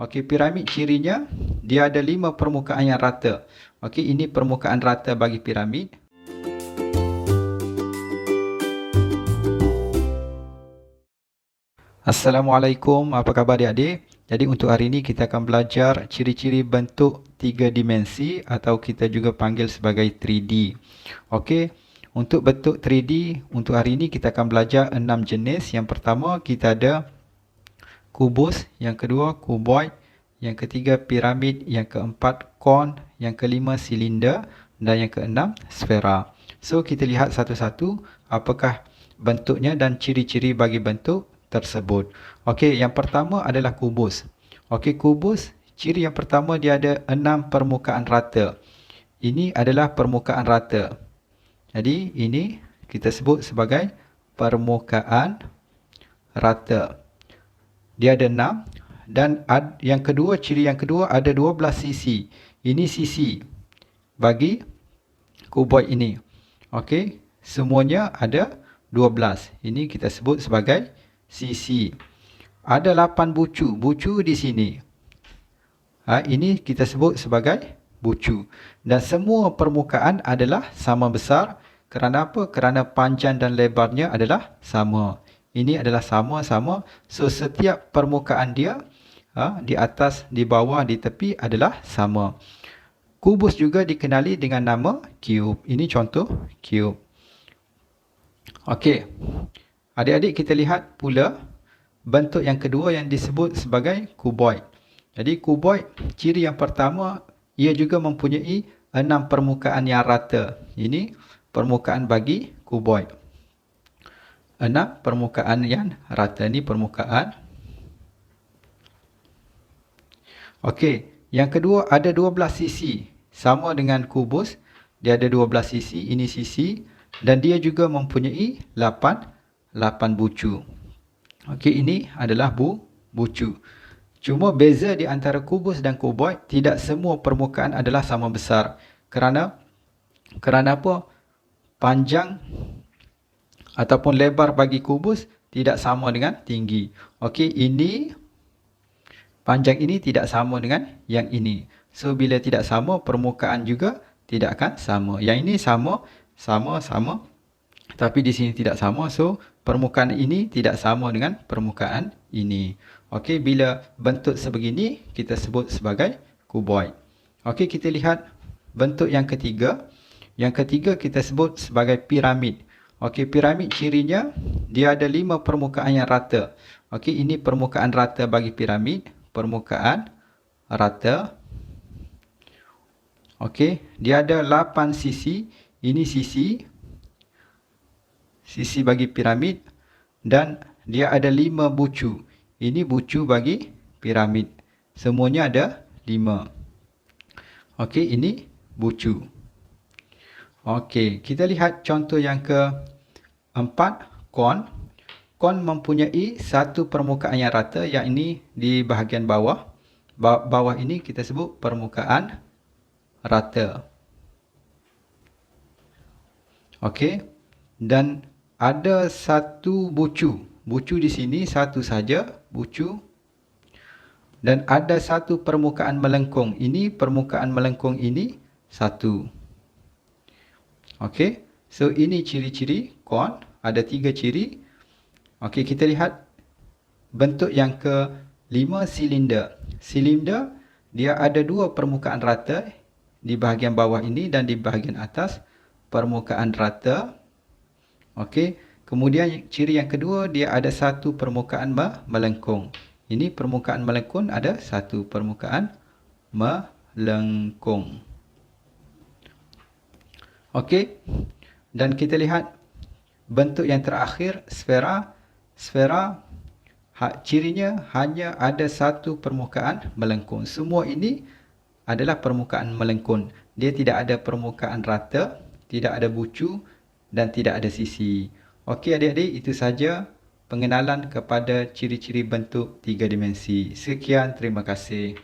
Okey, piramid cirinya dia ada 5 permukaan yang rata. Okey, ini permukaan rata bagi piramid. Assalamualaikum, apa khabar adik-adik? Jadi untuk hari ini kita akan belajar ciri-ciri bentuk 3 dimensi atau kita juga panggil sebagai 3D. Okey, untuk bentuk 3D, untuk hari ini kita akan belajar 6 jenis. Yang pertama kita ada kubus, yang kedua kuboid, yang ketiga piramid, yang keempat kon, yang kelima silinder dan yang keenam sfera. So kita lihat satu-satu apakah bentuknya dan ciri-ciri bagi bentuk tersebut. Okey, yang pertama adalah kubus. Okey, kubus, ciri yang pertama dia ada 6 permukaan rata. Ini adalah permukaan rata. Jadi ini kita sebut sebagai permukaan rata. Dia ada 6 dan yang kedua, ciri yang kedua ada 12 sisi. Ini sisi bagi kuboid ini. Okey, semuanya ada 12. Ini kita sebut sebagai sisi. Ada 8 bucu. Bucu di sini. Ini kita sebut sebagai bucu. Dan semua permukaan adalah sama besar. Kerana apa? Kerana panjang dan lebarnya adalah sama. Ini adalah sama-sama. So, setiap permukaan dia di atas, di bawah, di tepi adalah sama. Kubus juga dikenali dengan nama cube. Ini contoh cube. Okey. Adik-adik kita lihat pula bentuk yang kedua yang disebut sebagai kuboid. Jadi kuboid, ciri yang pertama, ia juga mempunyai 6 permukaan yang rata. Ini permukaan bagi kuboid. 6 permukaan yang rata. Ini permukaan. Okey, yang kedua ada 12 sisi. Sama dengan kubus, dia ada 12 sisi. Ini sisi dan dia juga mempunyai 8 bucu. Okey, ini adalah bucu. Cuma beza di antara kubus dan kuboid, tidak semua permukaan adalah sama besar. Kerana apa? Panjang ataupun lebar bagi kubus tidak sama dengan tinggi. Okey, ini panjang ini tidak sama dengan yang ini. So, bila tidak sama, permukaan juga tidak akan sama. Yang ini sama. Tapi di sini tidak sama. So, permukaan ini tidak sama dengan permukaan ini. Okey, bila bentuk sebegini, kita sebut sebagai kuboid. Okey, kita lihat bentuk yang ketiga. Yang ketiga kita sebut sebagai piramid. Okey, piramid cirinya, dia ada 5 permukaan yang rata. Okey, ini permukaan rata bagi piramid. Permukaan rata. Okey, dia ada 8 sisi. Ini sisi bagi piramid dan dia ada 5 bucu. Ini bucu bagi piramid. Semuanya ada 5. Okey, ini bucu. Okey, kita lihat contoh yang keempat, kon. Kon mempunyai satu permukaan yang rata, yang ini di bahagian bawah. Bawah ini kita sebut permukaan rata. Okey, dan ada satu bucu. Bucu di sini satu saja, bucu. Dan ada satu permukaan melengkung. Ini permukaan melengkung ini satu. Okey, so ini ciri-ciri kon. Ada 3 ciri. Okey, kita lihat bentuk yang kelima, silinder. Silinder, dia ada 2 permukaan rata di bahagian bawah ini dan di bahagian atas. Permukaan rata. Okey, kemudian ciri yang kedua, dia ada satu permukaan melengkung. Ini permukaan melengkung, ada satu permukaan melengkung. Okey, dan kita lihat bentuk yang terakhir, sfera. Sfera, cirinya hanya ada satu permukaan melengkung. Semua ini adalah permukaan melengkung. Dia tidak ada permukaan rata, tidak ada bucu dan tidak ada sisi. Okey adik-adik, itu saja pengenalan kepada ciri-ciri bentuk 3 dimensi. Sekian, terima kasih.